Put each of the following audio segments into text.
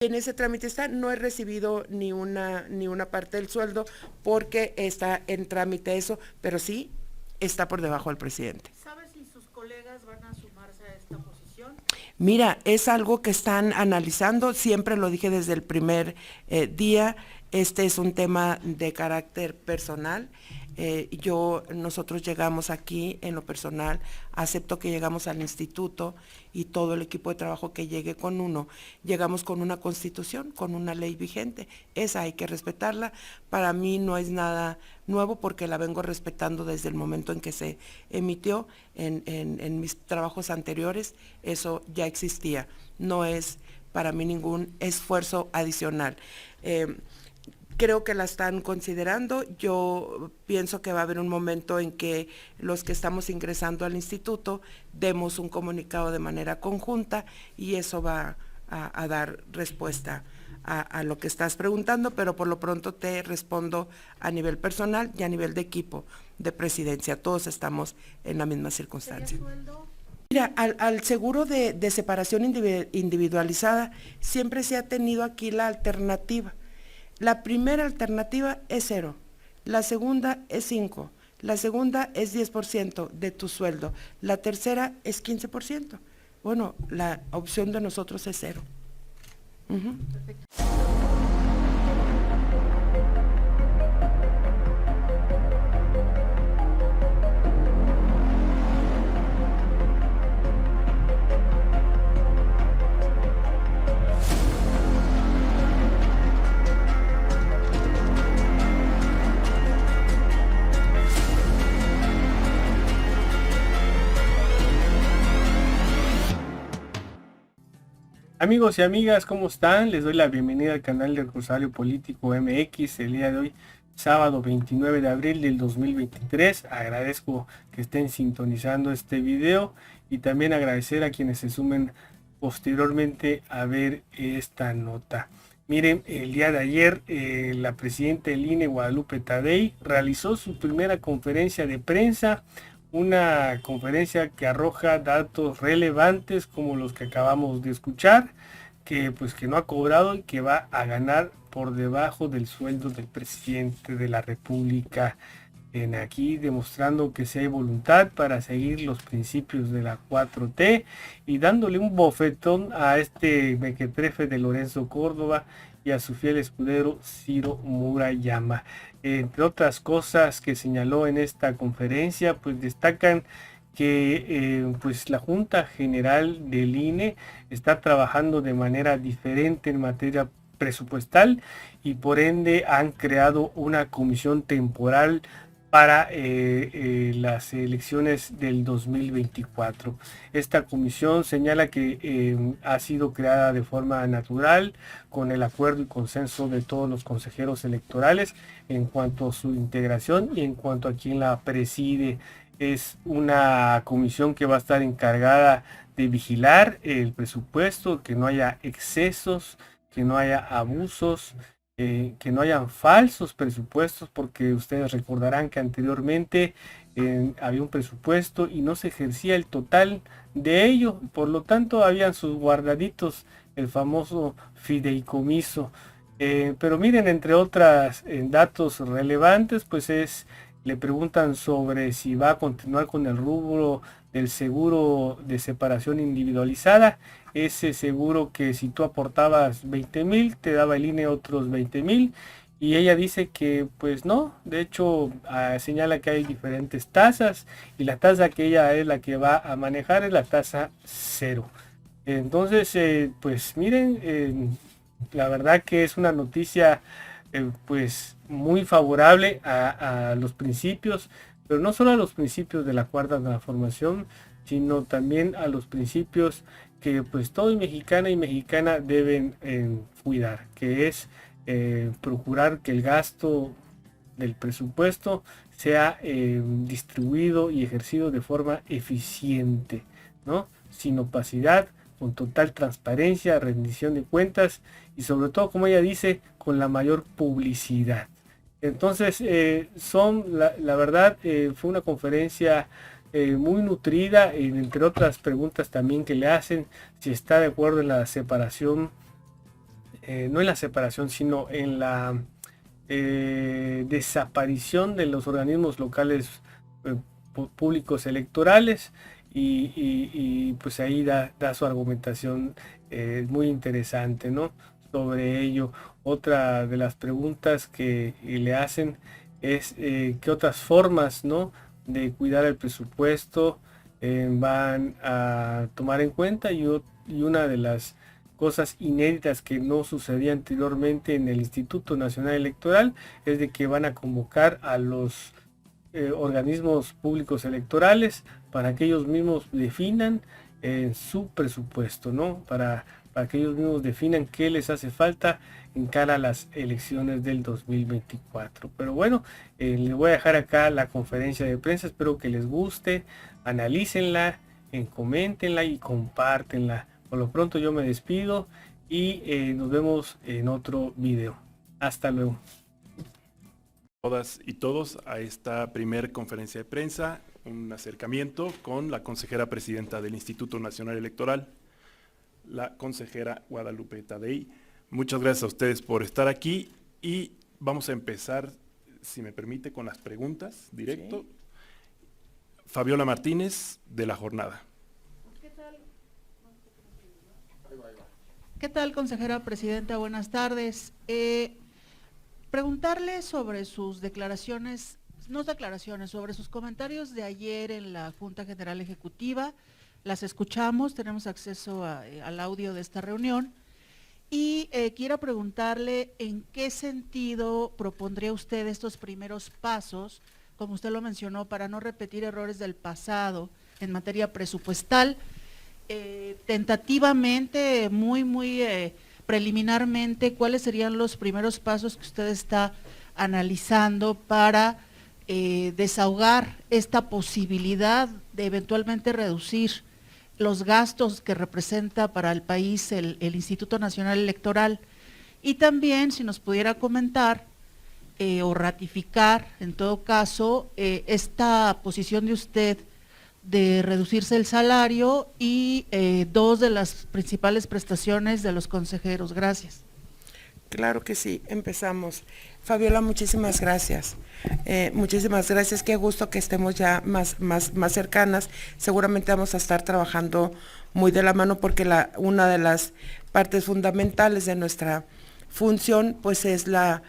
En ese trámite está, no he recibido ni una parte del sueldo porque está en trámite eso, pero sí está por debajo del presidente. ¿Sabe si sus colegas van a sumarse a esta posición? Mira, es algo que están analizando, siempre lo dije desde el primer día, este es un tema de carácter personal. Nosotros llegamos aquí en lo personal, acepto que llegamos al instituto y todo el equipo de trabajo que llegue con uno, llegamos con una constitución, con una ley vigente, esa hay que respetarla. Para mí no es nada nuevo porque la vengo respetando desde el momento en que se emitió en mis trabajos anteriores, eso ya existía, no es para mí ningún esfuerzo adicional. Creo que la están considerando. Yo pienso que va a haber un momento en que los que estamos ingresando al instituto demos un comunicado de manera conjunta y eso va a dar respuesta a lo que estás preguntando, pero por lo pronto te respondo a nivel personal y a nivel de equipo de presidencia. Todos estamos en la misma circunstancia. ¿Sería sueldo? Mira, al seguro de separación individualizada siempre se ha tenido aquí la alternativa. La primera alternativa es 0, la segunda es 5, la segunda es 10% de tu sueldo, la tercera es 15%. Bueno, la opción de nosotros es 0. Perfecto. Amigos y amigas, ¿cómo están? Les doy la bienvenida al canal del Rosario Político MX el día de hoy, sábado 29 de abril del 2023. Agradezco que estén sintonizando este video y también agradecer a quienes se sumen posteriormente a ver esta nota. Miren, el día de ayer la presidenta del INE, Guadalupe Tadei, realizó su primera conferencia de prensa. Una conferencia que arroja datos relevantes como los que acabamos de escuchar, que no ha cobrado y que va a ganar por debajo del sueldo del presidente de la República. Aquí demostrando que sí hay voluntad para seguir los principios de la 4T y dándole un bofetón a este mequetrefe de Lorenzo Córdoba y a su fiel escudero Ciro Murayama. Entre otras cosas que señaló en esta conferencia, pues destacan que la Junta General del INE está trabajando de manera diferente en materia presupuestal y por ende han creado una comisión temporal para las elecciones del 2024. Esta comisión señala que ha sido creada de forma natural, con el acuerdo y consenso de todos los consejeros electorales en cuanto a su integración y en cuanto a quien la preside. Es una comisión que va a estar encargada de vigilar el presupuesto, que no haya excesos, que no haya abusos, que no hayan falsos presupuestos, porque ustedes recordarán que anteriormente había un presupuesto y no se ejercía el total de ello, por lo tanto habían sus guardaditos, el famoso fideicomiso. Pero miren, entre otras datos relevantes, le preguntan sobre si va a continuar con el rubro del seguro de separación individualizada, ese seguro que si tú aportabas 20,000 te daba el INE otros 20,000, y ella dice que pues no, de hecho señala que hay diferentes tasas y la tasa que ella es la que va a manejar es la tasa 0. Entonces miren, la verdad que es una noticia muy favorable a los principios, pero no solo a los principios de la cuarta transformación, sino también a los principios que todo mexicana y mexicana deben cuidar, que es procurar que el gasto del presupuesto sea distribuido y ejercido de forma eficiente, ¿no? Sin opacidad, con total transparencia, rendición de cuentas y sobre todo, como ella dice, con la mayor publicidad. Entonces, la verdad, fue una conferencia muy nutrida, entre otras preguntas también que le hacen, si está de acuerdo en la separación no en la separación, sino en la desaparición de los organismos locales públicos electorales, y pues ahí da su argumentación muy interesante, ¿no? Sobre ello. Otra de las preguntas que le hacen es qué otras formas, ¿no?, de cuidar el presupuesto van a tomar en cuenta, y una de las cosas inéditas que no sucedía anteriormente en el Instituto Nacional Electoral es de que van a convocar a los organismos públicos electorales para que ellos mismos definan su presupuesto, ¿no? Para que ellos mismos definan qué les hace falta en cara a las elecciones del 2024. Pero bueno, les voy a dejar acá la conferencia de prensa, espero que les guste, analícenla, coméntenla y compártenla. Por lo pronto yo me despido y nos vemos en otro video. Hasta luego. Todas y todos a esta primer conferencia de prensa, un acercamiento con la consejera presidenta del Instituto Nacional Electoral, la consejera Guadalupe Tadei. Muchas gracias a ustedes por estar aquí y vamos a empezar, si me permite, con las preguntas directo. Sí. Fabiola Martínez, de La Jornada. ¿Qué tal, consejera presidenta? Buenas tardes. Preguntarle sobre sus declaraciones, sobre sus comentarios de ayer en la Junta General Ejecutiva. Las escuchamos, tenemos acceso al audio de esta reunión. Y quiero preguntarle en qué sentido propondría usted estos primeros pasos, como usted lo mencionó, para no repetir errores del pasado en materia presupuestal. Tentativamente, muy preliminarmente, ¿cuáles serían los primeros pasos que usted está analizando para desahogar esta posibilidad de eventualmente reducir los gastos que representa para el país el Instituto Nacional Electoral? Y también, si nos pudiera comentar o ratificar, en todo caso, esta posición de usted de reducirse el salario y dos de las principales prestaciones de los consejeros. Gracias. Claro que sí, empezamos. Fabiola, muchísimas gracias. Muchísimas gracias, qué gusto que estemos ya más cercanas. Seguramente vamos a estar trabajando muy de la mano porque una de las partes fundamentales de nuestra función pues es la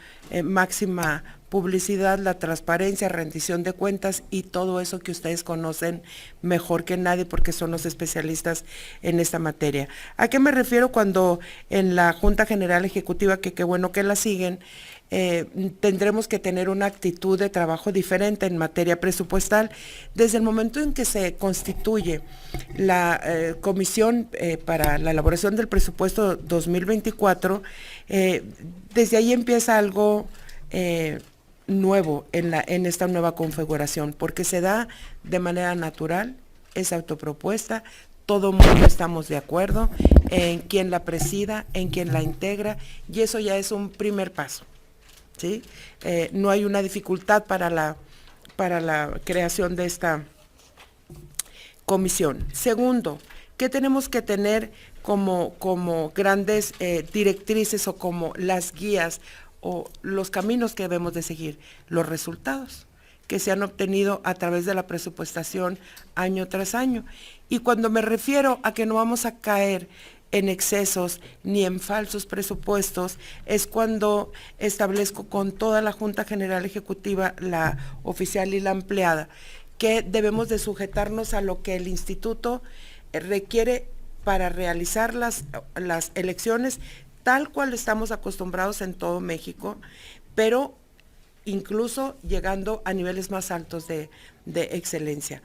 máxima publicidad, la transparencia, rendición de cuentas y todo eso que ustedes conocen mejor que nadie porque son los especialistas en esta materia. ¿A qué me refiero cuando en la Junta General Ejecutiva, que qué bueno que la siguen, tendremos que tener una actitud de trabajo diferente en materia presupuestal? Desde el momento en que se constituye la comisión para la elaboración del presupuesto 2024, desde ahí empieza algo nuevo en esta nueva configuración, porque se da de manera natural, es autopropuesta, todo mundo estamos de acuerdo en quién la presida, en quién la integra, y eso ya es un primer paso, ¿sí? No hay una dificultad para la creación de esta comisión. Segundo, ¿qué tenemos que tener como grandes directrices o como las guías o los caminos que debemos de seguir? Los resultados que se han obtenido a través de la presupuestación año tras año. Y cuando me refiero a que no vamos a caer en excesos ni en falsos presupuestos, es cuando establezco con toda la Junta General Ejecutiva, la oficial y la empleada, que debemos de sujetarnos a lo que el instituto requiere para realizar las elecciones tal cual estamos acostumbrados en todo México, pero incluso llegando a niveles más altos de excelencia.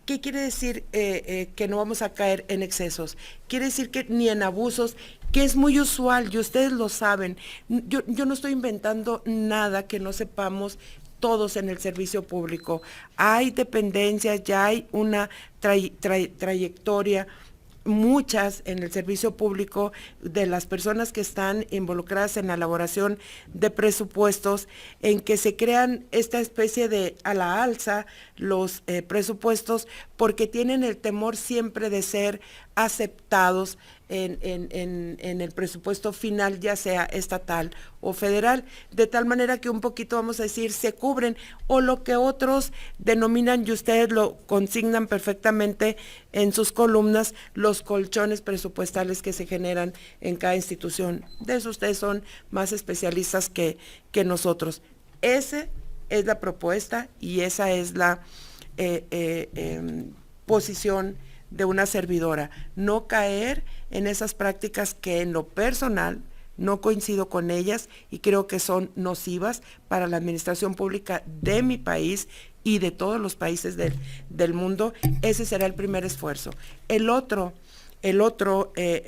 ¿Qué quiere decir que no vamos a caer en excesos? Quiere decir que ni en abusos, que es muy usual y ustedes lo saben. Yo no estoy inventando nada que no sepamos todos en el servicio público. Hay dependencias, ya hay una trayectoria, muchas en el servicio público, de las personas que están involucradas en la elaboración de presupuestos, en que se crean esta especie de a la alza los presupuestos porque tienen el temor siempre de ser aceptados en el presupuesto final, ya sea estatal o federal, de tal manera que un poquito, vamos a decir, se cubren, o lo que otros denominan, y ustedes lo consignan perfectamente en sus columnas, los colchones presupuestales que se generan en cada institución. De eso ustedes son más especialistas que nosotros. Esa es la propuesta y esa es la posición de una servidora, no caer en esas prácticas que en lo personal no coincido con ellas y creo que son nocivas para la administración pública de mi país y de todos los países del mundo. Ese será el primer esfuerzo. El otro,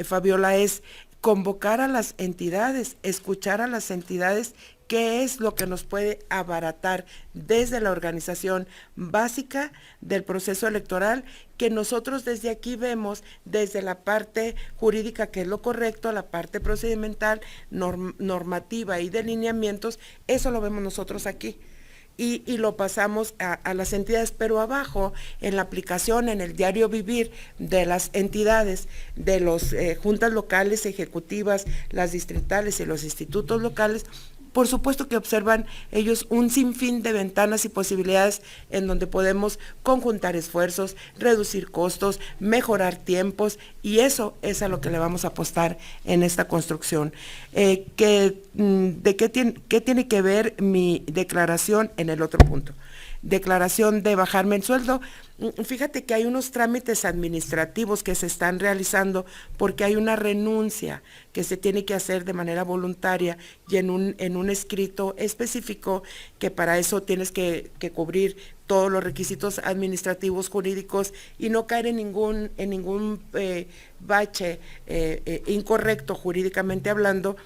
Fabiola, es convocar a las entidades, escuchar a las entidades, qué es lo que nos puede abaratar desde la organización básica del proceso electoral, que nosotros desde aquí vemos desde la parte jurídica, que es lo correcto, la parte procedimental, normativa y de lineamientos, eso lo vemos nosotros aquí. Y lo pasamos a las entidades, pero abajo, en la aplicación, en el diario vivir de las entidades, de las juntas locales ejecutivas, las distritales y los institutos locales, por supuesto que observan ellos un sinfín de ventanas y posibilidades en donde podemos conjuntar esfuerzos, reducir costos, mejorar tiempos, y eso es a lo que le vamos a apostar en esta construcción. ¿Qué tiene que ver mi declaración en el otro punto? Declaración de bajarme el sueldo. Fíjate que hay unos trámites administrativos que se están realizando porque hay una renuncia que se tiene que hacer de manera voluntaria y en un escrito específico, que para eso tienes que cubrir todos los requisitos administrativos, jurídicos, y no caer en ningún bache incorrecto jurídicamente hablando.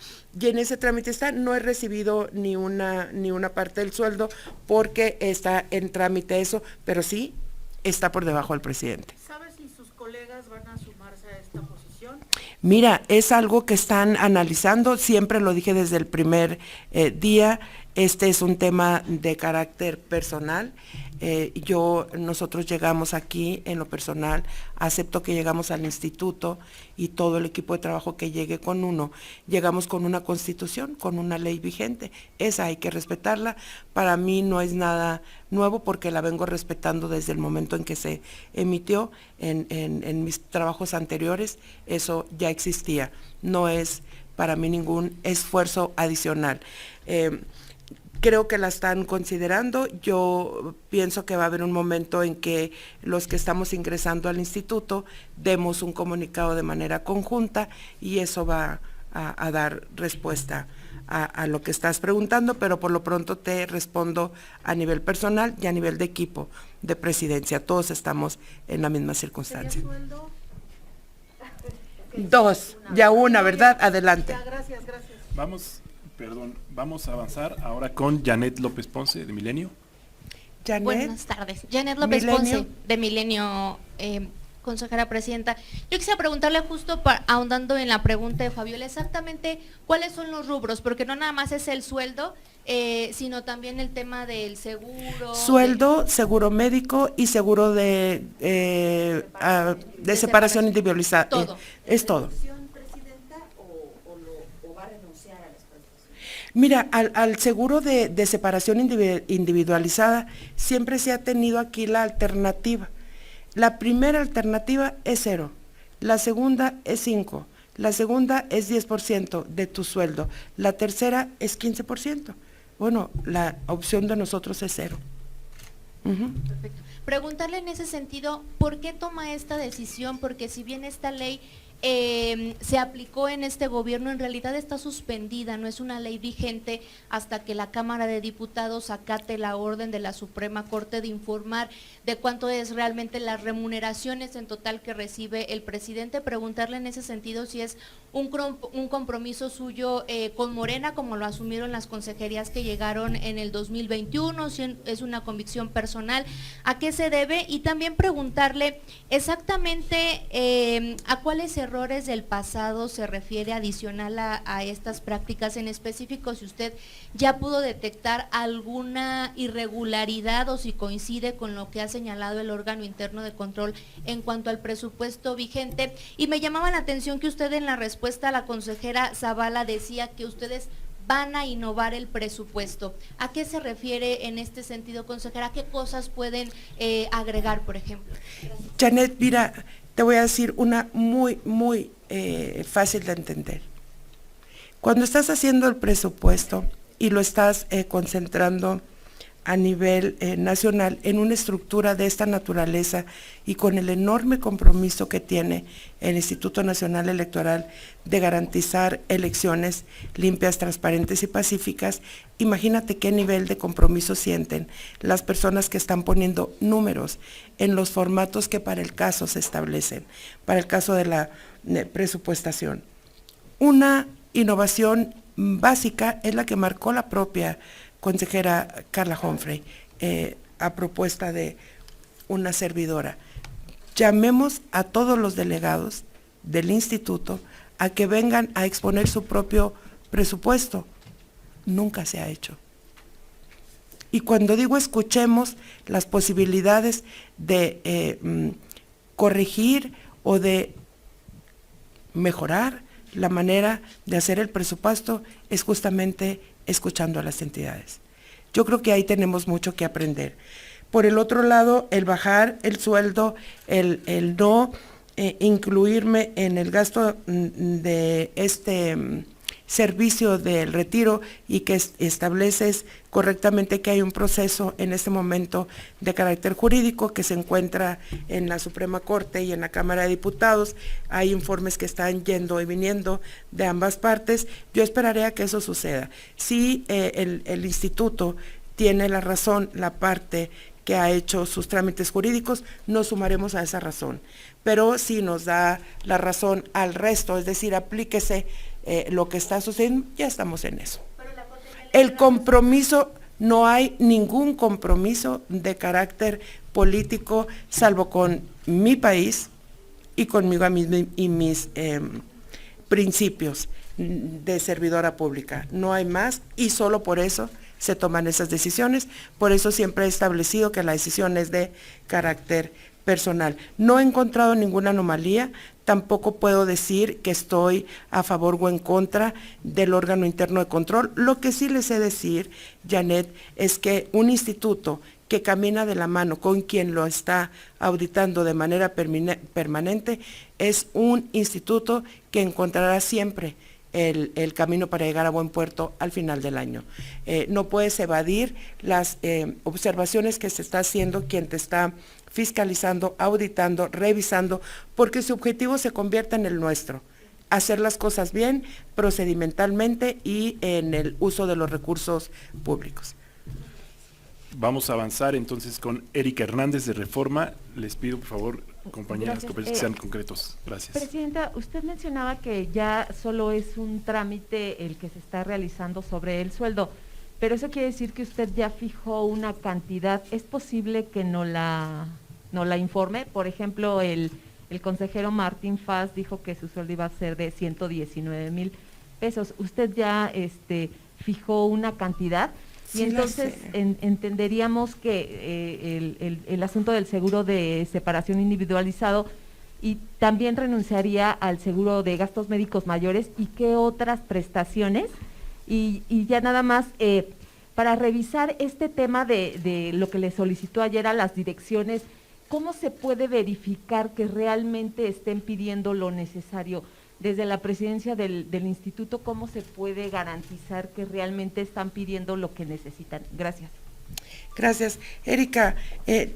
Y en ese trámite está, no he recibido ni una parte del sueldo porque está en trámite eso, pero sí está por debajo del presidente. ¿Sabes si sus colegas van a sumarse a esta posición? Mira, es algo que están analizando, siempre lo dije desde el primer día. Este es un tema de carácter personal. Nosotros llegamos aquí en lo personal, acepto que llegamos al instituto y todo el equipo de trabajo que llegue con uno, llegamos con una constitución, con una ley vigente. Esa hay que respetarla. Para mí no es nada nuevo porque la vengo respetando desde el momento en que se emitió. En mis trabajos anteriores eso ya existía. No es para mí ningún esfuerzo adicional. Creo que la están considerando. Yo pienso que va a haber un momento en que los que estamos ingresando al instituto demos un comunicado de manera conjunta y eso va a dar respuesta a lo que estás preguntando, pero por lo pronto te respondo a nivel personal y a nivel de equipo de presidencia. Todos estamos en la misma circunstancia. ¿Sería sueldo? Dos, ya una, ¿verdad? Adelante. Ya, gracias. Vamos a avanzar ahora con Janet López Ponce, de Milenio. Janet. Buenas tardes. Janet López Milenio. Ponce, de Milenio, consejera presidenta. Yo quisiera preguntarle justo ahondando en la pregunta de Fabiola, exactamente cuáles son los rubros, porque no nada más es el sueldo, sino también el tema del seguro. Sueldo, seguro médico y seguro de separación individualizada. Todo. Es todo. Mira, al seguro de separación individualizada siempre se ha tenido aquí la alternativa. La primera alternativa es 0, la segunda es 5, la segunda es 10% de tu sueldo, la tercera es 15%. Bueno, la opción de nosotros es 0. Perfecto. Preguntarle en ese sentido, ¿por qué toma esta decisión? Porque si bien esta ley se aplicó en este gobierno, en realidad está suspendida, no es una ley vigente hasta que la Cámara de Diputados acate la orden de la Suprema Corte de informar de cuánto es realmente las remuneraciones en total que recibe el presidente. Preguntarle en ese sentido si es un compromiso suyo con Morena, como lo asumieron las consejerías que llegaron en el 2021, si es una convicción personal, ¿a qué se debe? Y también preguntarle exactamente a cuáles errores errores del pasado se refiere adicional a estas prácticas en específico? Si usted ya pudo detectar alguna irregularidad o si coincide con lo que ha señalado el órgano interno de control en cuanto al presupuesto vigente. Y me llamaba la atención que usted en la respuesta a la consejera Zavala decía que ustedes van a innovar el presupuesto. ¿A qué se refiere en este sentido, consejera? ¿Qué cosas pueden agregar, por ejemplo? Gracias. Janet, mira, te voy a decir una muy fácil de entender. Cuando estás haciendo el presupuesto y lo estás concentrando a nivel nacional en una estructura de esta naturaleza y con el enorme compromiso que tiene el Instituto Nacional Electoral de garantizar elecciones limpias, transparentes y pacíficas, imagínate qué nivel de compromiso sienten las personas que están poniendo números en los formatos que para el caso se establecen, para el caso de la presupuestación. Una innovación básica es la que marcó la propia consejera Carla Humphrey, a propuesta de una servidora. Llamemos a todos los delegados del instituto a que vengan a exponer su propio presupuesto. Nunca se ha hecho. Y cuando digo escuchemos las posibilidades de corregir o de mejorar la manera de hacer el presupuesto, es justamente escuchando a las entidades. Yo creo que ahí tenemos mucho que aprender. Por el otro lado, el bajar el sueldo, el no incluirme en el gasto de este servicio del retiro y que estableces correctamente que hay un proceso en este momento de carácter jurídico que se encuentra en la Suprema Corte y en la Cámara de Diputados. Hay informes que están yendo y viniendo de ambas partes. Yo esperaré a que eso suceda. Si el instituto tiene la razón, la parte que ha hecho sus trámites jurídicos, nos sumaremos a esa razón. Pero si nos da la razón al resto, es decir, aplíquese lo que está sucediendo, ya estamos en eso. El compromiso, no hay ningún compromiso de carácter político, salvo con mi país y conmigo mismo y mis principios de servidora pública. No hay más y solo por eso se toman esas decisiones. Por eso siempre he establecido que la decisión es de carácter personal. No he encontrado ninguna anomalía, tampoco puedo decir que estoy a favor o en contra del órgano interno de control. Lo que sí les sé decir, Janet, es que un instituto que camina de la mano con quien lo está auditando de manera permanente es un instituto que encontrará siempre el camino para llegar a buen puerto al final del año. No puedes evadir las observaciones que se está haciendo quien te está fiscalizando, auditando, revisando, porque su objetivo se convierte en el nuestro, hacer las cosas bien, procedimentalmente y en el uso de los recursos públicos. Vamos a avanzar entonces con Erika Hernández de Reforma. Les pido, por favor, compañeras, que sean concretos. Gracias. Presidenta, usted mencionaba que ya solo es un trámite el que se está realizando sobre el sueldo, pero eso quiere decir que usted ya fijó una cantidad. ¿Es posible que no la informe? Por ejemplo, el consejero Martín Faz dijo que su sueldo iba a ser de 119,000 pesos. ¿Usted ya fijó una cantidad? Y sí, entonces entenderíamos que el asunto del seguro de separación individualizado, y también renunciaría al seguro de gastos médicos mayores, y qué otras prestaciones. Y ya nada más, para revisar este tema de lo que le solicitó ayer a las direcciones, ¿cómo se puede verificar que realmente estén pidiendo lo necesario? Desde la presidencia del instituto, ¿cómo se puede garantizar que realmente están pidiendo lo que necesitan? Gracias. Gracias. Erika,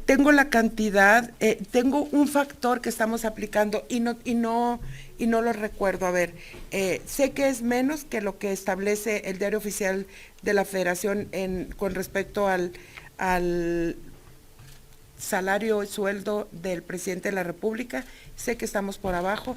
tengo la cantidad, tengo un factor que estamos aplicando y no lo recuerdo. A ver, sé que es menos que lo que establece el Diario Oficial de la Federación con respecto al salario y sueldo del presidente de la República. Sé que estamos por abajo,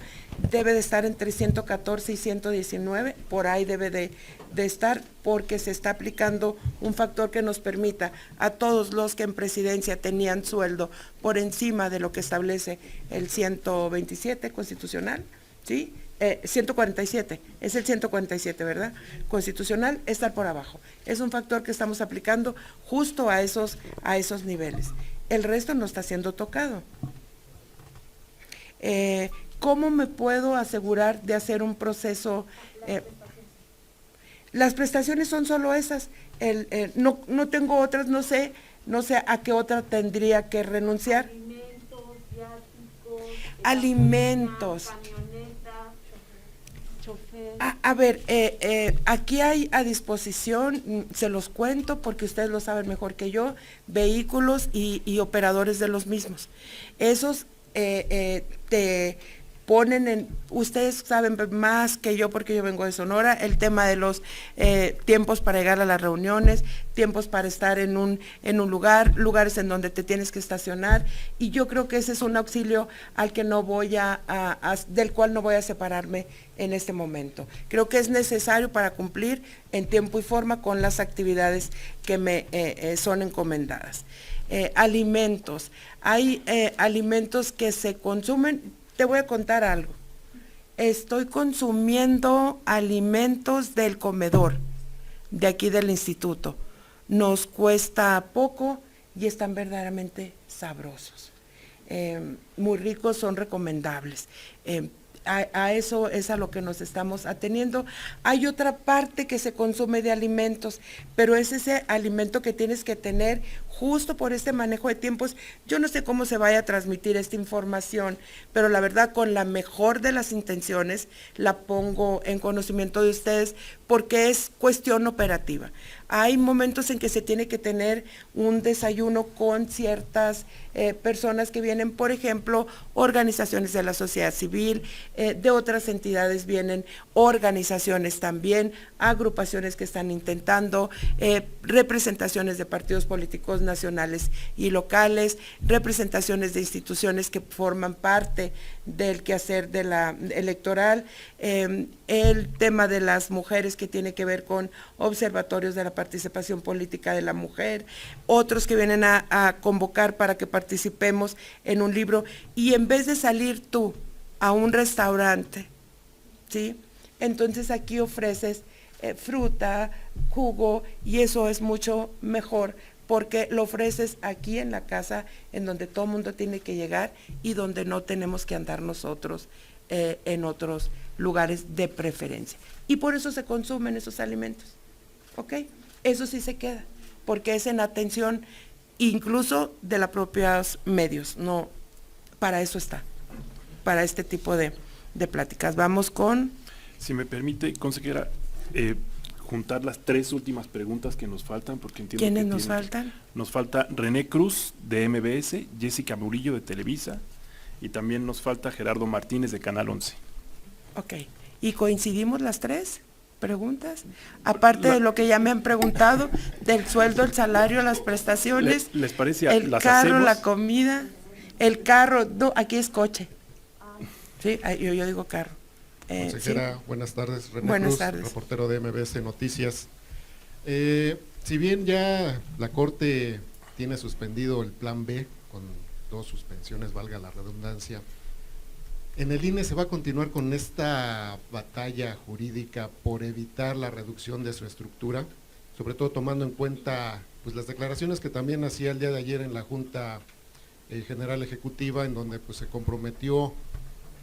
debe de estar entre 114 y 119, por ahí debe de estar, porque se está aplicando un factor que nos permita a todos los que en presidencia tenían sueldo por encima de lo que establece el 127 constitucional, ¿sí? 147, es el 147, ¿verdad? Constitucional, estar por abajo. Es un factor que estamos aplicando justo a esos niveles. El resto no está siendo tocado. ¿Cómo me puedo asegurar de hacer un proceso? Las prestaciones son solo esas. No tengo otras, no sé a qué otra tendría que renunciar. Alimentos, viáticos, Alimentos. camioneta, chofer. A ver, aquí hay a disposición, se los cuento porque ustedes lo saben mejor que yo, vehículos y operadores de los mismos. Esos te ponen ustedes saben más que yo porque yo vengo de Sonora, el tema de los tiempos para llegar a las reuniones, tiempos para estar en un lugar, lugares en donde te tienes que estacionar, y yo creo que ese es un auxilio al que no voy del cual no voy a separarme en este momento. Creo que es necesario para cumplir en tiempo y forma con las actividades que me son encomendadas. Alimentos, hay alimentos que se consumen. Te voy a contar algo. Estoy consumiendo alimentos del comedor de aquí del instituto. Nos cuesta poco y están verdaderamente sabrosos. Muy ricos, son recomendables. A eso es a lo que nos estamos ateniendo. Hay otra parte que se consume de alimentos, pero es ese alimento que tienes que tener justo por este manejo de tiempos. Yo no sé cómo se vaya a transmitir esta información, pero la verdad, con la mejor de las intenciones, la pongo en conocimiento de ustedes porque es cuestión operativa. Hay momentos en que se tiene que tener un desayuno con ciertas personas que vienen, por ejemplo, organizaciones de la sociedad civil, de otras entidades vienen organizaciones también, agrupaciones que están intentando, representaciones de partidos políticos nacionales y locales, representaciones de instituciones que forman parte del quehacer de la electoral, el tema de las mujeres que tiene que ver con observatorios de la participación política de la mujer, otros que vienen a convocar para que participemos en un libro, y en vez de salir tú a un restaurante, ¿sí? Entonces aquí ofreces fruta, jugo, y eso es mucho mejor porque lo ofreces aquí en la casa en donde todo el mundo tiene que llegar y donde no tenemos que andar nosotros en otros lugares de preferencia. Y por eso se consumen esos alimentos, ¿ok? Eso sí se queda, porque es en atención incluso de los propios medios, no, para eso está, para este tipo de pláticas. Vamos con... Si me permite, consejera, juntar las tres últimas preguntas que nos faltan, porque entiendo ¿Quiénes que nos faltan? Nos falta René Cruz, de MBS, Jessica Murillo, de Televisa, y también nos falta Gerardo Martínez, de Canal 11. Ok, ¿y coincidimos las tres preguntas? Aparte de lo que ya me han preguntado, del sueldo, el salario, las prestaciones, ¿Les parece? el ¿Las carro, hacemos? la comida, el carro, no, aquí es coche. Sí, yo digo carro. Consejera, sí. Buenas tardes. René Buenas Cruz, tardes. reportero de MBS Noticias. Si bien ya la Corte tiene suspendido el Plan B, con 2 suspensiones, valga la redundancia, en el INE se va a continuar con esta batalla jurídica por evitar la reducción de su estructura, sobre todo tomando en cuenta pues las declaraciones que también hacía el día de ayer en la Junta General Ejecutiva, en donde pues se comprometió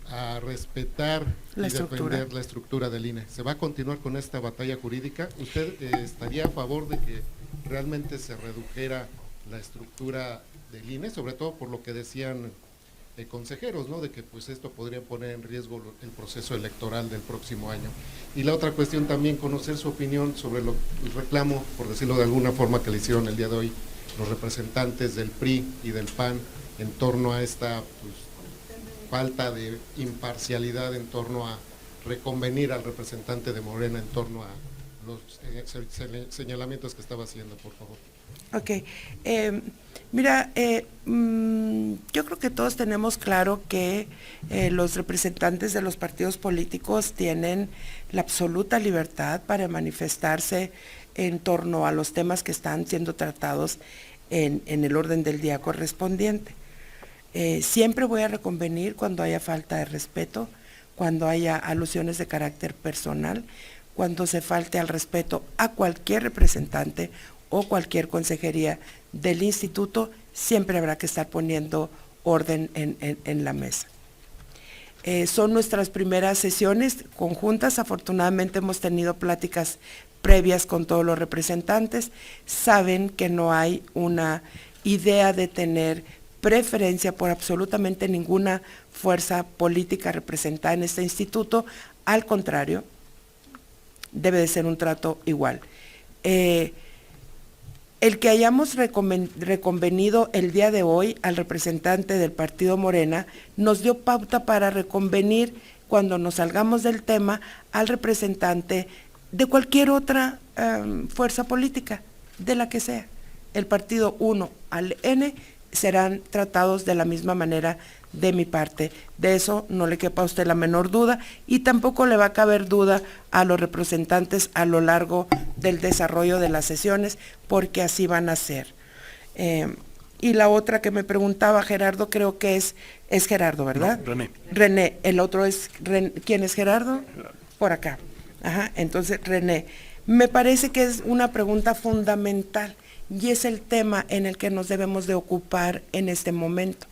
a respetar y defender la estructura del INE. ¿Se va a continuar con esta batalla jurídica? ¿Usted estaría a favor de que realmente se redujera la estructura del INE, sobre todo por lo que decían consejeros, ¿no?, de que pues esto podría poner en riesgo el proceso electoral del próximo año? Y la otra cuestión también, conocer su opinión sobre el reclamo, por decirlo de alguna forma, que le hicieron el día de hoy los representantes del PRI y del PAN en torno a esta pues, falta de imparcialidad, en torno a reconvenir al representante de Morena en torno a los señalamientos que estaba haciendo, por favor. Ok, mira, yo creo que todos tenemos claro que los representantes de los partidos políticos tienen la absoluta libertad para manifestarse en torno a los temas que están siendo tratados en el orden del día correspondiente. Siempre voy a reconvenir cuando haya falta de respeto, cuando haya alusiones de carácter personal, cuando se falte al respeto a cualquier representante o cualquier consejería del instituto, siempre habrá que estar poniendo orden en la mesa. Son nuestras primeras sesiones conjuntas. Afortunadamente hemos tenido pláticas previas con todos los representantes. Saben que no hay una idea de tener preferencia por absolutamente ninguna fuerza política representada en este instituto. Al contrario, debe de ser un trato igual. El que hayamos reconvenido el día de hoy al representante del partido Morena nos dio pauta para reconvenir cuando nos salgamos del tema al representante de cualquier otra fuerza política, de la que sea. El partido 1 al N serán tratados de la misma manera de mi parte. De eso no le quepa a usted la menor duda y tampoco le va a caber duda a los representantes a lo largo del desarrollo de las sesiones, porque así van a ser. Y la otra que me preguntaba Gerardo, creo que es Gerardo, ¿verdad? No, René. René, el otro es, ¿quién es Gerardo? Por acá. Ajá, entonces René, me parece que es una pregunta fundamental y es el tema en el que nos debemos de ocupar en este momento.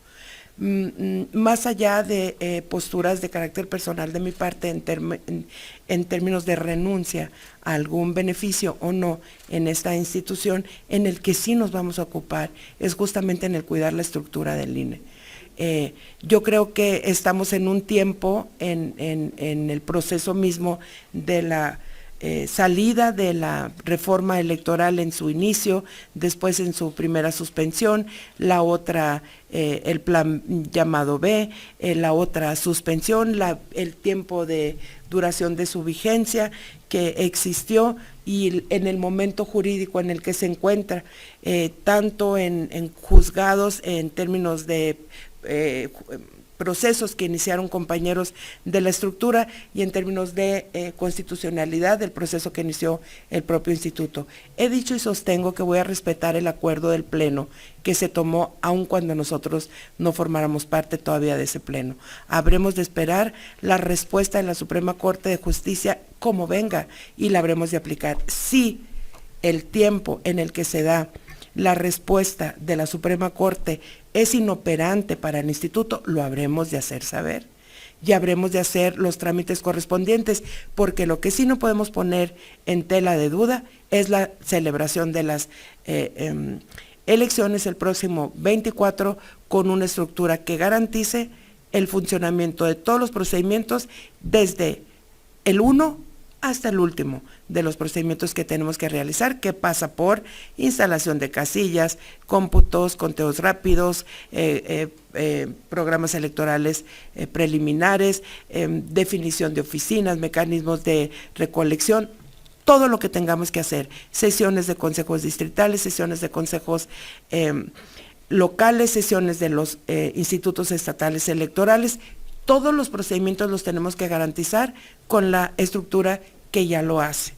Más allá de posturas de carácter personal de mi parte en términos de renuncia a algún beneficio o no en esta institución, en el que sí nos vamos a ocupar es justamente en el cuidar la estructura del INE. Yo creo que estamos en un tiempo en el proceso mismo de la salida de la reforma electoral en su inicio, después en su primera suspensión, la otra, el plan llamado B, la otra suspensión, el tiempo de duración de su vigencia que existió y en el momento jurídico en el que se encuentra, tanto en juzgados en términos de procesos que iniciaron compañeros de la estructura y en términos de constitucionalidad del proceso que inició el propio instituto. He dicho y sostengo que voy a respetar el acuerdo del Pleno que se tomó aun cuando nosotros no formáramos parte todavía de ese Pleno. Habremos de esperar la respuesta de la Suprema Corte de Justicia como venga y la habremos de aplicar. Si el tiempo en el que se da la respuesta de la Suprema Corte es inoperante para el instituto, lo habremos de hacer saber y habremos de hacer los trámites correspondientes, porque lo que sí no podemos poner en tela de duda es la celebración de las elecciones el próximo 24 con una estructura que garantice el funcionamiento de todos los procedimientos desde el 1 hasta el último de los procedimientos que tenemos que realizar, que pasa por instalación de casillas, cómputos, conteos rápidos, programas electorales preliminares, definición de oficinas, mecanismos de recolección, todo lo que tengamos que hacer, sesiones de consejos distritales, sesiones de consejos locales, sesiones de los institutos estatales electorales, todos los procedimientos los tenemos que garantizar con la estructura que ya lo hace.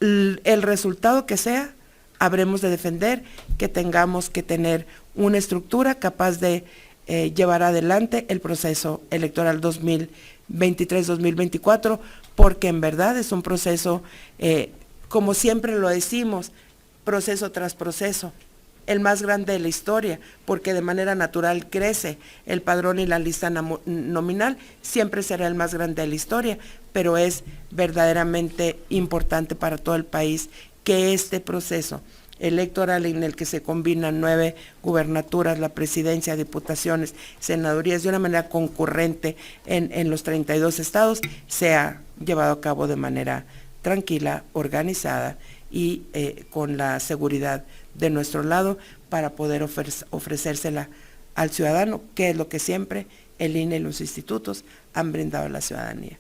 El resultado que sea, habremos de defender que tengamos que tener una estructura capaz de llevar adelante el proceso electoral 2023-2024, porque en verdad es un proceso, como siempre lo decimos, proceso tras proceso, el más grande de la historia, porque de manera natural crece el padrón y la lista nominal, siempre será el más grande de la historia, pero es verdaderamente importante para todo el país que este proceso electoral en el que se combinan 9 gubernaturas, la presidencia, diputaciones, senadurías, de una manera concurrente en los 32 estados, sea llevado a cabo de manera tranquila, organizada y con la seguridad de nuestro lado para poder ofrecérsela al ciudadano, que es lo que siempre el INE y los institutos han brindado a la ciudadanía.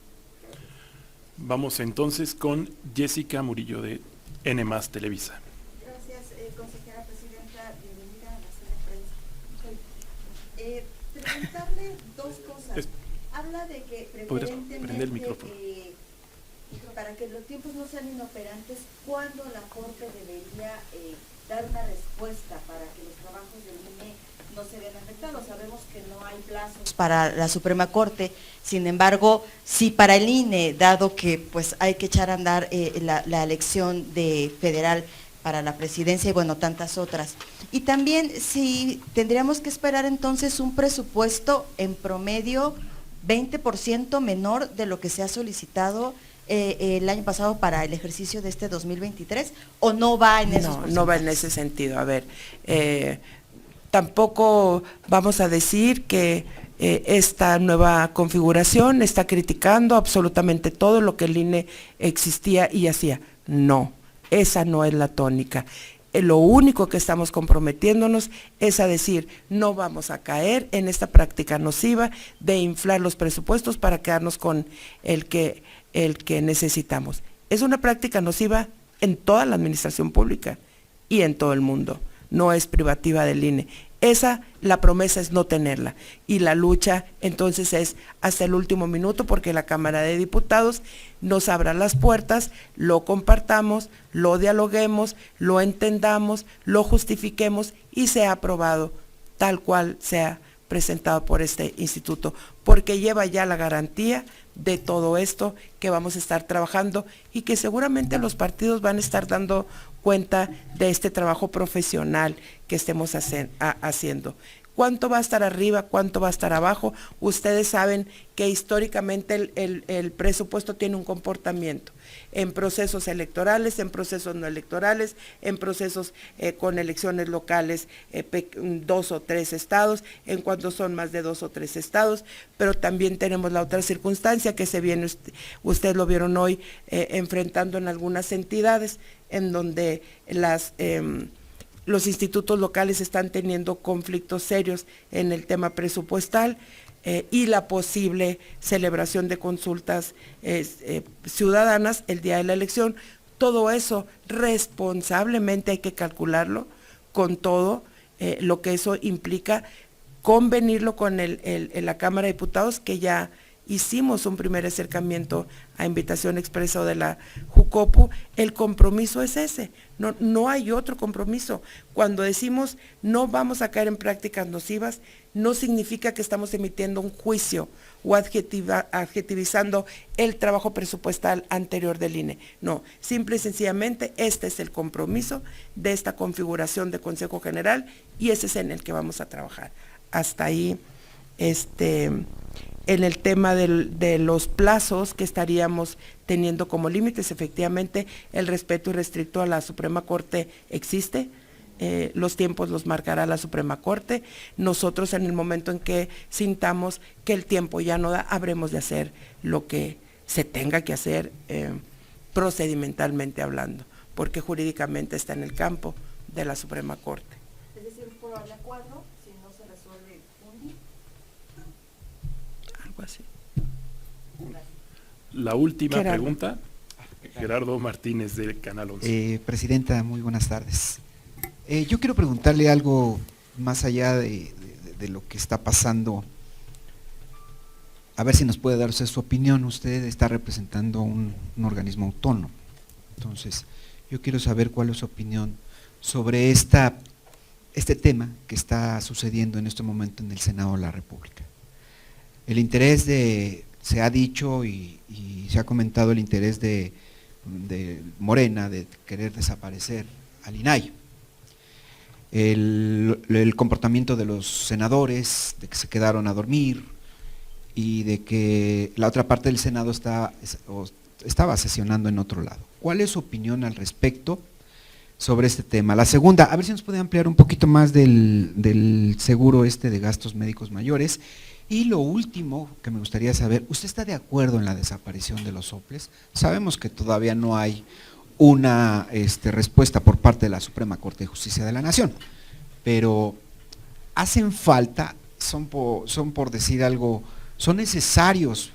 Vamos entonces con Jessica Murillo de N+ Televisa. Gracias, consejera presidenta, bienvenida a la sala de prensa. Preguntarle dos cosas. Habla de que preferentemente prender el micrófono. Para que los tiempos no sean inoperantes, ¿cuándo la Corte debería dar una respuesta para que los trabajos del INE no se vean afectados. Sabemos que no hay plazos para la Suprema Corte, sin embargo, sí para el INE, dado que pues hay que echar a andar la elección de federal para la presidencia y bueno, tantas otras. Y también si tendríamos que esperar entonces un presupuesto en promedio 20% menor de lo que se ha solicitado el año pasado para el ejercicio de este 2023, ¿o no va en esos No va en ese sentido. A ver, tampoco vamos a decir que esta nueva configuración está criticando absolutamente todo lo que el INE existía y hacía. No, esa no es la tónica. Lo único que estamos comprometiéndonos es a decir, no vamos a caer en esta práctica nociva de inflar los presupuestos para quedarnos con el que necesitamos. Es una práctica nociva en toda la administración pública y en todo el mundo. No es privativa del INE. La promesa es no tenerla. Y la lucha entonces es hasta el último minuto porque la Cámara de Diputados nos abra las puertas, lo compartamos, lo dialoguemos, lo entendamos, lo justifiquemos y sea aprobado tal cual sea presentado por este instituto, porque lleva ya la garantía de todo esto que vamos a estar trabajando y que seguramente los partidos van a estar dando cuenta de este trabajo profesional que estemos haciendo. ¿Cuánto va a estar arriba? ¿Cuánto va a estar abajo? Ustedes saben que históricamente el presupuesto tiene un comportamiento en procesos electorales, en procesos no electorales, en procesos con elecciones locales, 2 o 3 estados, en cuanto son más de 2 o 3 estados, pero también tenemos la otra circunstancia que se viene, ustedes lo vieron hoy, enfrentando en algunas entidades, en donde los institutos locales están teniendo conflictos serios en el tema presupuestal y la posible celebración de consultas ciudadanas el día de la elección. Todo eso responsablemente hay que calcularlo con todo lo que eso implica, convenirlo con la Cámara de Diputados, que ya hicimos un primer acercamiento a invitación expresa de la Jucopo. El compromiso es ese, no hay otro compromiso. Cuando decimos no vamos a caer en prácticas nocivas, no significa que estamos emitiendo un juicio o adjetivizando el trabajo presupuestal anterior del INE. No, simple y sencillamente este es el compromiso de esta configuración de Consejo General y ese es en el que vamos a trabajar. Hasta ahí, en el tema de los plazos que estaríamos teniendo como límites, efectivamente el respeto irrestricto a la Suprema Corte existe, los tiempos los marcará la Suprema Corte. Nosotros en el momento en que sintamos que el tiempo ya no da, habremos de hacer lo que se tenga que hacer procedimentalmente hablando, porque jurídicamente está en el campo de la Suprema Corte. Es decir, por el acuerdo, si no se resuelve un día. Algo así. La última Gerardo. pregunta, Gerardo Martínez del Canal 11. Presidenta, muy buenas tardes. Yo quiero preguntarle algo más allá de lo que está pasando, a ver si nos puede dar usted su opinión. Usted está representando un organismo autónomo, entonces yo quiero saber cuál es su opinión sobre este tema que está sucediendo en este momento en el Senado de la República. El interés se ha dicho y se ha comentado el interés de Morena de querer desaparecer al INAI. El comportamiento de los senadores, de que se quedaron a dormir y de que la otra parte del Senado estaba sesionando en otro lado. ¿Cuál es su opinión al respecto sobre este tema? La segunda, a ver si nos puede ampliar un poquito más del seguro de gastos médicos mayores. Y lo último que me gustaría saber, ¿usted está de acuerdo en la desaparición de los soples? Sabemos que todavía no hay una respuesta por parte de la Suprema Corte de Justicia de la Nación, pero hacen falta, son por decir algo, son necesarios,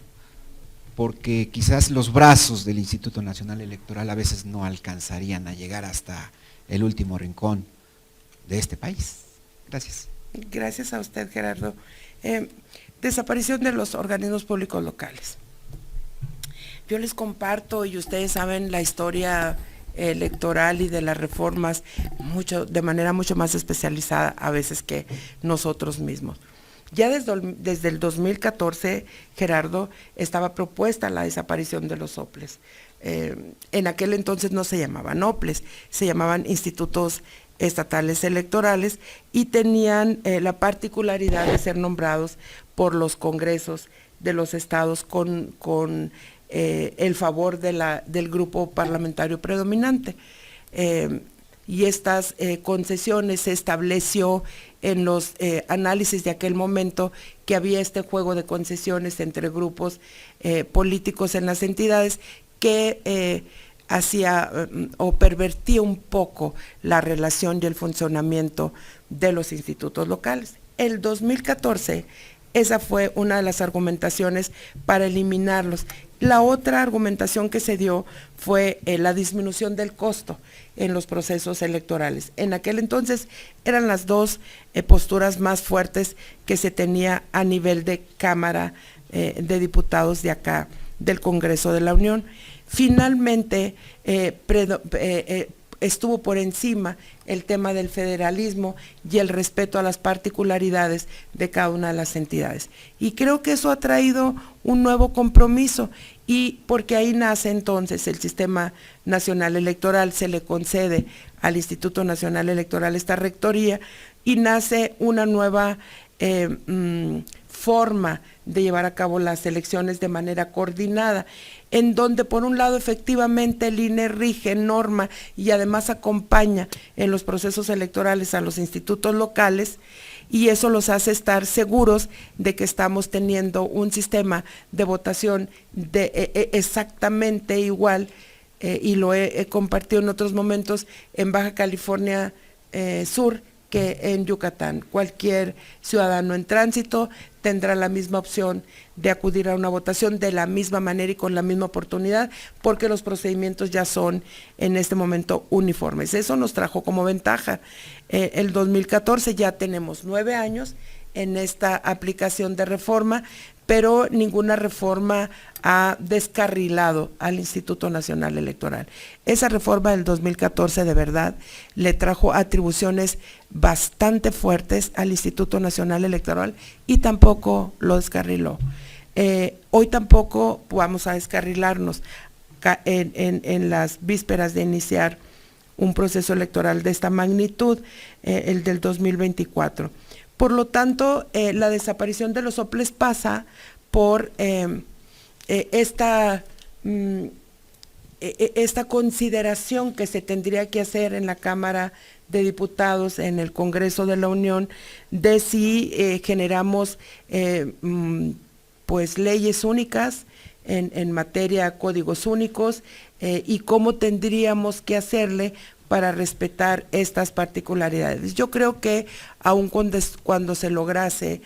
porque quizás los brazos del Instituto Nacional Electoral a veces no alcanzarían a llegar hasta el último rincón de este país. Gracias. Gracias a usted, Gerardo. Desaparición de los organismos públicos locales. Yo les comparto, y ustedes saben la historia electoral y de las reformas de manera mucho más especializada a veces que nosotros mismos. Ya desde el 2014, Gerardo, estaba propuesta la desaparición de los soples. En aquel entonces no se llamaban OPLES, se llamaban institutos estatales electorales y tenían la particularidad de ser nombrados por los congresos de los estados con el favor del grupo parlamentario predominante. Y estas concesiones se estableció en los análisis de aquel momento que había este juego de concesiones entre grupos políticos en las entidades que hacía o pervertía un poco la relación y el funcionamiento de los institutos locales. El 2014, esa fue una de las argumentaciones para eliminarlos. La otra argumentación que se dio fue la disminución del costo en los procesos electorales. En aquel entonces eran las dos posturas más fuertes que se tenía a nivel de Cámara de Diputados de acá, del Congreso de la Unión. Finalmente estuvo por encima el tema del federalismo y el respeto a las particularidades de cada una de las entidades. Y creo que eso ha traído un nuevo compromiso, y porque ahí nace entonces el Sistema Nacional Electoral, se le concede al Instituto Nacional Electoral esta rectoría y nace una nueva forma de llevar a cabo las elecciones de manera coordinada, en donde por un lado efectivamente el INE rige, norma y además acompaña en los procesos electorales a los institutos locales, y eso los hace estar seguros de que estamos teniendo un sistema de votación exactamente igual, y lo he compartido en otros momentos en Baja California Sur que en Yucatán. Cualquier ciudadano en tránsito tendrá la misma opción de acudir a una votación de la misma manera y con la misma oportunidad, porque los procedimientos ya son en este momento uniformes. Eso nos trajo como ventaja. El 2014 ya tenemos 9 años en esta aplicación de reforma, pero ninguna reforma ha descarrilado al Instituto Nacional Electoral. Esa reforma del 2014 de verdad le trajo atribuciones bastante fuertes al Instituto Nacional Electoral y tampoco lo descarriló. Hoy tampoco vamos a descarrilarnos en las vísperas de iniciar un proceso electoral de esta magnitud, el del 2024. Por lo tanto, la desaparición de los soples pasa por esta consideración que se tendría que hacer en la Cámara de Diputados, en el Congreso de la Unión, de si generamos pues leyes únicas en materia códigos únicos, y cómo tendríamos que hacerle para respetar estas particularidades. Yo creo que aun cuando se lograse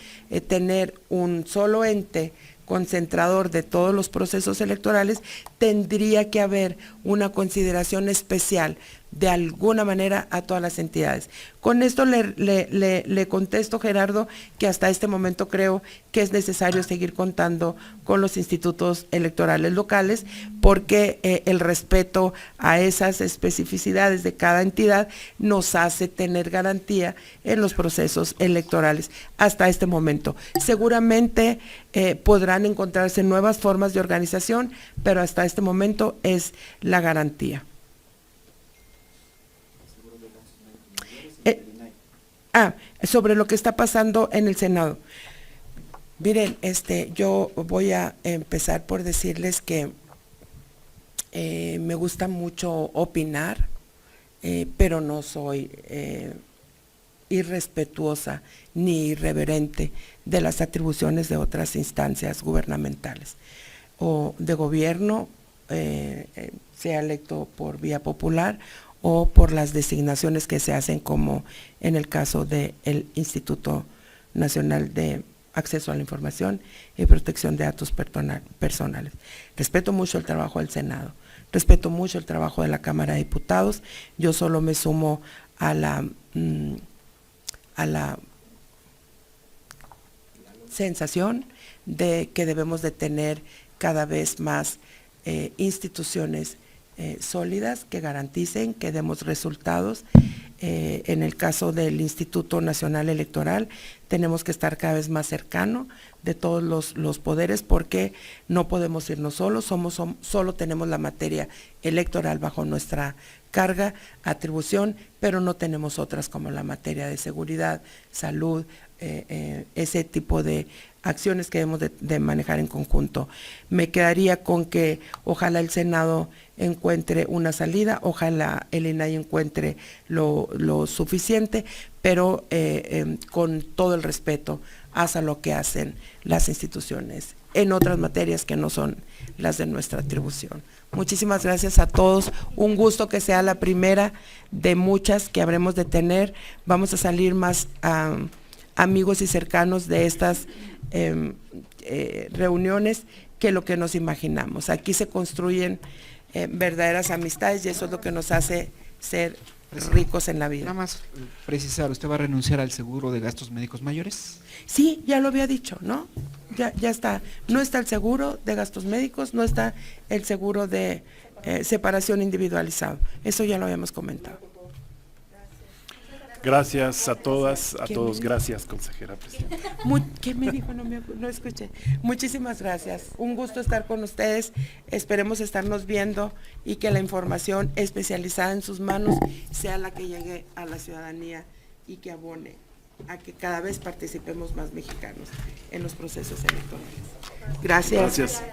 tener un solo ente concentrador de todos los procesos electorales, tendría que haber una consideración especial de alguna manera a todas las entidades. Con esto le contesto, Gerardo, que hasta este momento creo que es necesario seguir contando con los institutos electorales locales, porque el respeto a esas especificidades de cada entidad nos hace tener garantía en los procesos electorales hasta este momento. Seguramente podrán encontrarse nuevas formas de organización, pero hasta este momento es la garantía. Sobre lo que está pasando en el Senado. Miren, yo voy a empezar por decirles que me gusta mucho opinar, pero no soy irrespetuosa ni irreverente de las atribuciones de otras instancias gubernamentales o de gobierno, sea electo por vía popular o por las designaciones que se hacen, como en el caso del Instituto Nacional de Acceso a la Información y Protección de Datos Personales. Respeto mucho el trabajo del Senado, respeto mucho el trabajo de la Cámara de Diputados. Yo solo me sumo a la sensación de que debemos de tener cada vez más instituciones sólidas que garanticen que demos resultados. En el caso del Instituto Nacional Electoral, tenemos que estar cada vez más cercano de todos los poderes, porque no podemos irnos solos, solo tenemos la materia electoral bajo nuestra carga, atribución, pero no tenemos otras como la materia de seguridad, salud, ese tipo de acciones que debemos de manejar en conjunto. Me quedaría con que ojalá el Senado encuentre una salida, ojalá el INAI encuentre lo suficiente, pero con todo el respeto hacia lo que hacen las instituciones en otras materias que no son las de nuestra atribución. Muchísimas gracias a todos, un gusto que sea la primera de muchas que habremos de tener. Vamos a salir más amigos y cercanos de estas reuniones que lo que nos imaginamos. Aquí se construyen verdaderas amistades y eso es lo que nos hace ser ricos en la vida. Nada más precisar, ¿usted va a renunciar al seguro de gastos médicos mayores? Sí, ya lo había dicho, ¿no? Ya está. No está el seguro de gastos médicos, no está el seguro de separación individualizado. Eso ya lo habíamos comentado. Gracias a todas, a todos. Gracias, consejera presidenta. ¿Qué me dijo? No escuché. Muchísimas gracias. Un gusto estar con ustedes. Esperemos estarnos viendo y que la información especializada en sus manos sea la que llegue a la ciudadanía y que abone a que cada vez participemos más mexicanos en los procesos electorales. Gracias. Gracias.